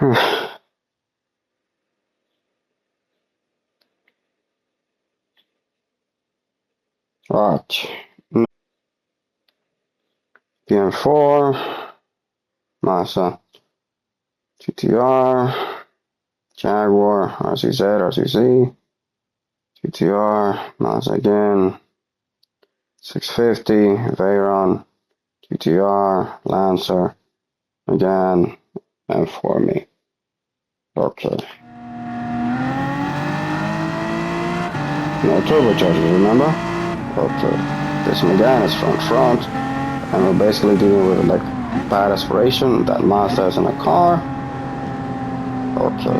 Right. PM4, Mazda GTR, Jaguar, RCZ, RCZ, GTR, Mazda again, 650, Veyron, GTR, Lancer, again, and for me. Okay. No turbochargers, remember? Okay. This Megane is front, and we're basically dealing with like bad aspiration that Mazda is in a car. Okay.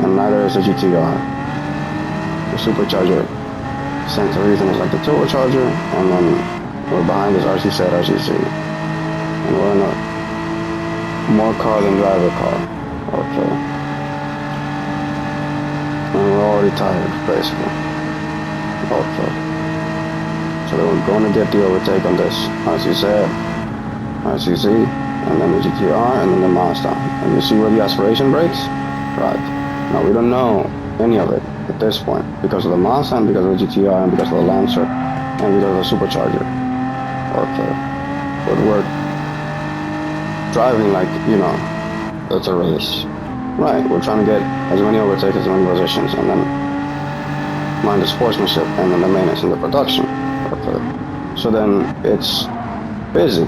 And neither is the GTR. The supercharger center reason is like the turbocharger, and then we're behind this RCZ, RCC. And we're in a more car than driver car. Okay. And we're already tired, basically. Okay. So then we're going to get the overtake on this RCZ, RCZ, and then the GTR, and then the Mazda. And you see where the aspiration breaks? Right. Now we don't know any of it at this point because of the Mazda, and because of the GTR, and because of the Lancer, and because of the supercharger. Okay. But we're driving like, you know, it's a race. Right, we're trying to get as many overtakes, as many positions, and then mind the sportsmanship, and then the maintenance and the production. Okay. So then it's busy,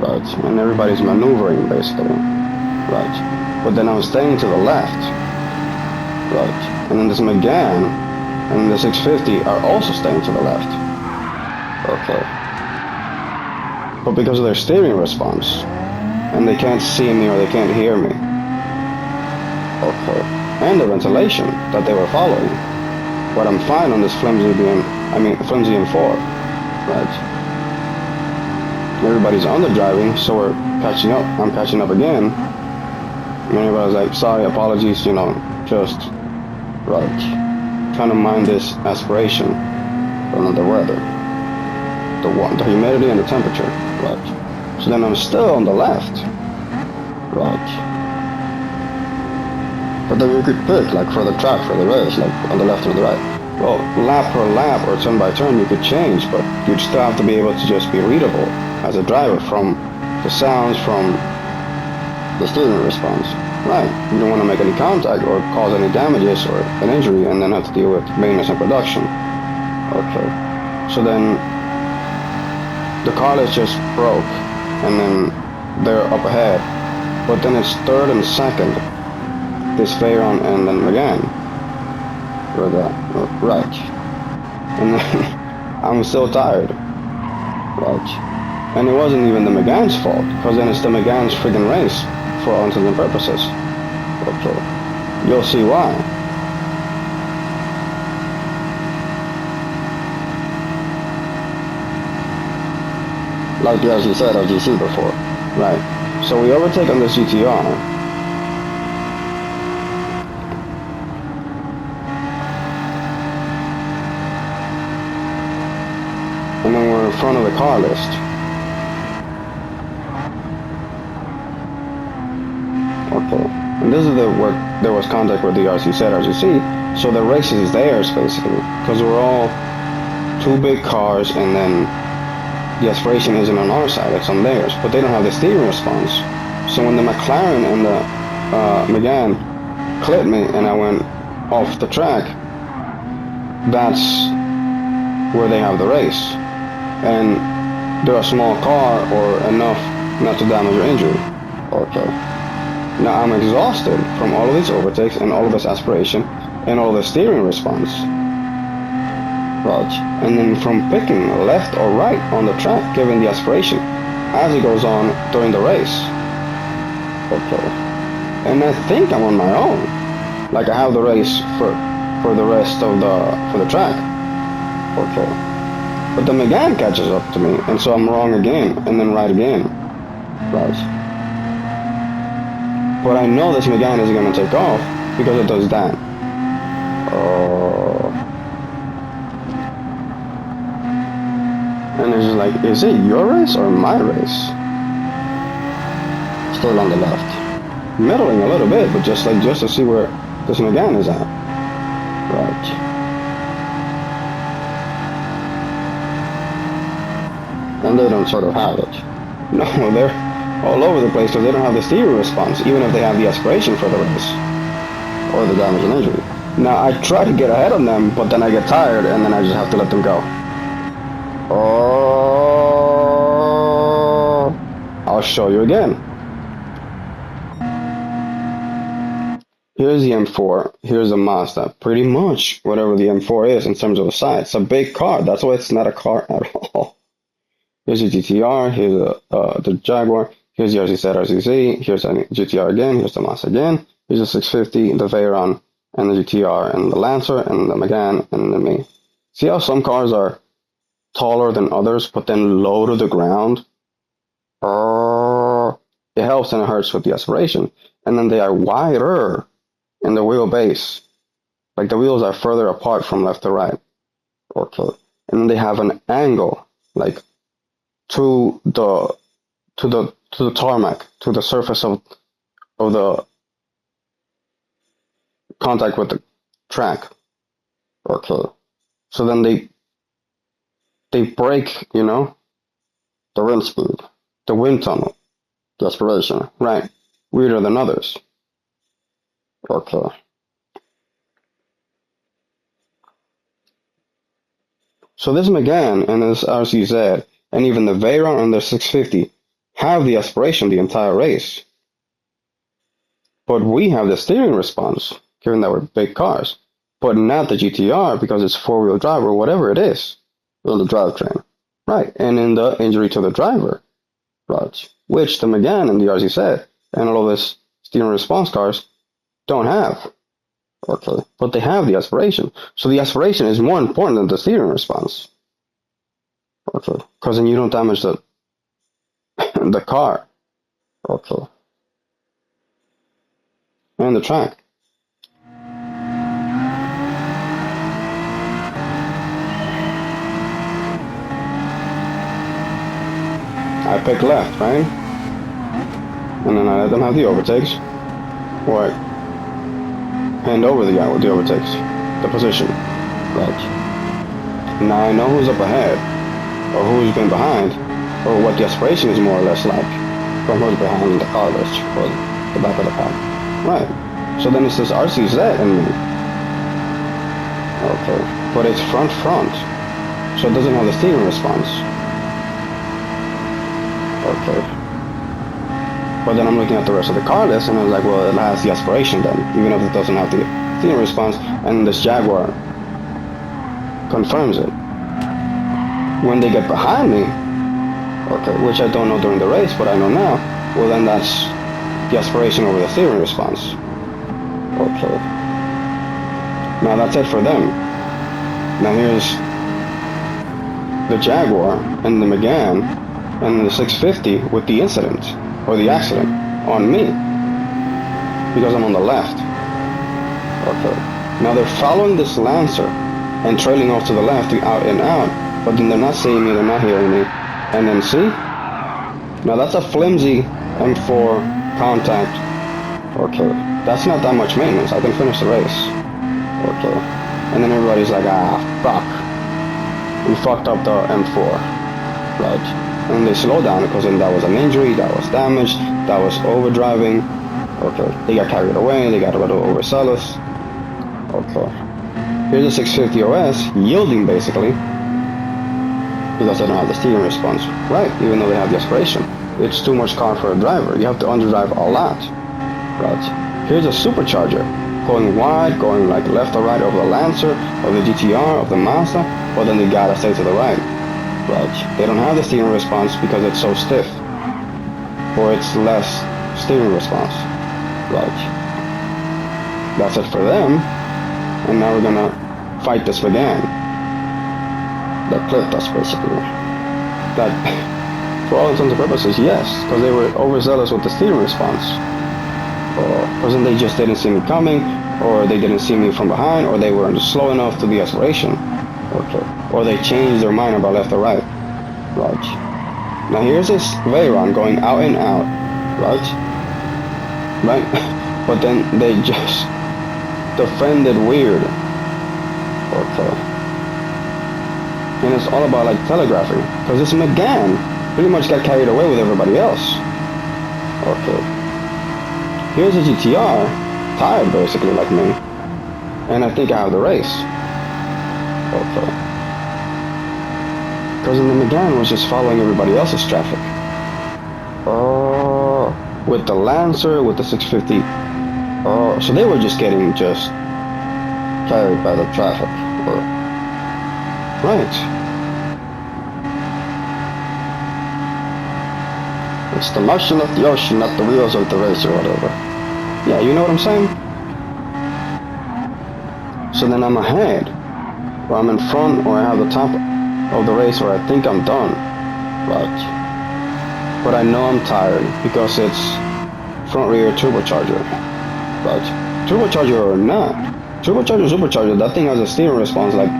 right? And everybody's maneuvering, basically, right? But then I'm staying to the left, right? And then this Megane and the 650 are also staying to the left. Okay. But because of their steering response, and they can't see me or they can't hear me. Okay. And the ventilation that they were following. But I'm fine on this flimsy flimsy M4, right? Everybody's underdriving, so we're catching up. I'm catching up again. And everybody's like, sorry, apologies, you know, just, right. Trying to mind this aspiration from the weather. The humidity and the temperature, right? So then I'm still on the left, right? But then you could pick, like for the track, for the race, like on the left or the right. Well, lap per lap or turn by turn you could change, but you'd still have to be able to just be readable as a driver from the sounds, from the steering response. Right, you don't want to make any contact or cause any damages or an injury and then have to deal with maintenance and production. Okay, so then the car is just broke and then they're up ahead, but then it's third and second. This Veyron and then Megane. Right. And then I'm still tired. Right. And it wasn't even the Megane's fault, because then it's the Megane's friggin' race, for all intents and purposes. Okay. You'll see why. Like as you said, as you see before. Right. So we overtake on this GTR. And then we're in front of the car list. Okay. And this is where there was contact with the RCZ, RCC, so the race is theirs, basically. Because we're all two big cars, and then the aspiration isn't on our side, it's on theirs. But they don't have the steering response. So when the McLaren and the Megane clipped me, and I went off the track, that's where they have the race. And they're a small car or enough not to damage or injure. Okay. Now I'm exhausted from all of these overtakes and all of this aspiration and all of the steering response. Right. And then from picking left or right on the track, given the aspiration, as it goes on during the race. Okay. And I think I'm on my own. Like I have the race for the rest of the track. Okay. But the Megane catches up to me, and so I'm wrong again, and then right again. Right. But I know this Megane isn't going to take off because it does that. Oh. And it's just like, is it your race or my race? Still on the left. middling a little bit, but just to see where this Megane is at. Right. And they don't sort of have it. No, they're all over the place because they don't have the steering response, even if they have the aspiration for the race or the damage and injury. Now I try to get ahead of them, but then I get tired and then I just have to let them go. Oh, I'll show you again. Here's the M4, here's the Mazda. Pretty much whatever the M4 is in terms of the size. It's a big car, that's why it's not a car at all. Here's the GTR, here's the Jaguar, here's the RZ RCZ, here's the GTR again, here's the Mazda again, here's the 650, the Veyron, and the GTR, and the Lancer, and the Megane, and the Me. See how some cars are taller than others, but then low to the ground? It helps and it hurts with the aspiration. And then they are wider in the wheelbase. Like the wheels are further apart from left to right. Okay. And then they have an angle, like to the tarmac, to the surface of the contact with the track. Okay. So then they break, you know, the wind speed, the wind tunnel, the aspiration, right? Weirder than others. Okay. So this Megane and this RCZ and even the Veyron and the 650 have the aspiration the entire race. But we have the steering response, given that we're big cars, but not the GTR because it's four-wheel drive or whatever it is on the drivetrain. Right, and in the injury to the driver, right, which the Megane and the RCZ and all of this steering response cars don't have. Okay, but they have the aspiration. So the aspiration is more important than the steering response. Okay, because then you don't damage the the car. Okay, and the track. I pick left, right? And then I let them have the overtakes. Or hand over the guy with the overtakes. The position. Right. Now I know who's up ahead, or who's been behind, or what the aspiration is more or less like, from who's behind the car list, or the back of the car. Right. So then it says RCZ and me. Okay. But it's front. So it doesn't have the steering response. Okay. But then I'm looking at the rest of the car list and I was like, well, it has the aspiration then, even if it doesn't have the steering response, and this Jaguar confirms it. When they get behind me, okay, which I don't know during the race, but I know now, well then that's the aspiration over the steering response. Okay. Now that's it for them. Now here's the Jaguar and the Megane and the 650 with the incident, or the accident, on me. Because I'm on the left. Okay. Now they're following this Lancer and trailing off to the left, out and out, but then they're not seeing me, they're not hearing me. And then see? Now that's a flimsy M4 contact. Okay. That's not that much maintenance, I can finish the race. Okay. And then everybody's like, ah, fuck. We fucked up the M4. Right. And they slow down because then that was an injury, that was damage, that was overdriving. Okay, they got carried away, they got a little overzealous. Okay. Here's the 650 OS, yielding basically, because they don't have the steering response. Right, even though they have the aspiration. It's too much car for a driver, you have to underdrive a lot. Right. Here's a supercharger, going wide, going like left or right over the Lancer, of the GTR, of the Mazda, but then they gotta stay to the right. Right. They don't have the steering response because it's so stiff. Or it's less steering response. Right. That's it for them. And now we're gonna fight this Megane. That clipped us basically. That, for all intents and purposes, yes, because they were overzealous with the steering response. Or then they just didn't see me coming, or they didn't see me from behind, or they weren't slow enough to the aspiration. Okay. Or they changed their mind about left or right. Right. Now here's this Veyron going out and out. Right. right? But then they just defended weird. Okay. And it's all about like telegraphing. Because this McGann pretty much got carried away with everybody else. Okay. Here's a GTR, tired basically like me. And I think I have the race. Okay. Because then the McGann was just following everybody else's traffic. Oh, with the Lancer, with the 650. Oh, so they were just getting just carried by the traffic. Right. It's the motion of the ocean, not the wheels of the race or whatever. Yeah, you know what I'm saying? So then I'm ahead, or I'm in front, or I have the top of the race, or I think I'm done. Right. But I know I'm tired because it's front rear turbocharger. Right. Turbocharger or not, turbocharger, supercharger, that thing has a steering response like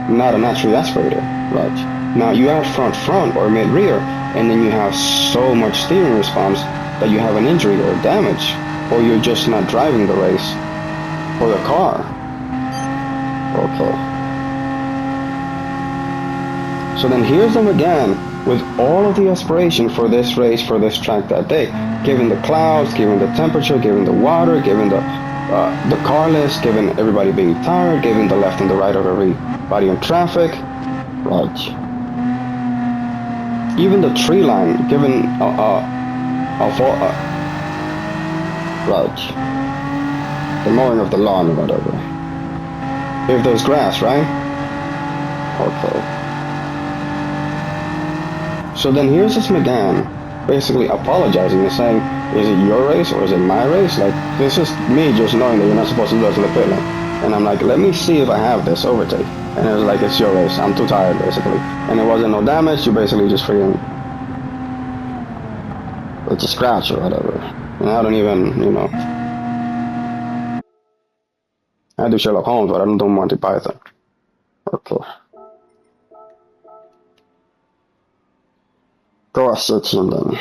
not a naturally aspirated. Right. Now you add front or mid rear, and then you have so much steering response that you have an injury or damage, or you're just not driving the race or the car. Okay. So then here's them again with all of the aspiration for this race, for this track that day, given the clouds, given the temperature, given the water, given the car list, given everybody being tired, given the left and the right of everybody in traffic. Right. Even the tree line, given right, the mowing of the lawn or whatever. If there's grass, right? Okay. So then here's this McGann basically apologizing and saying, is it your race or is it my race? Like, this is me just knowing that you're not supposed to do this in the pit lane. And I'm like, let me see if I have this overtake. And it was like, it's your race. I'm too tired, basically. And it wasn't no damage. You basically just freaking... It's a scratch or whatever. And I don't even, you know... I do Sherlock Holmes, but I don't do Monty Python. Okay. Go 16 then.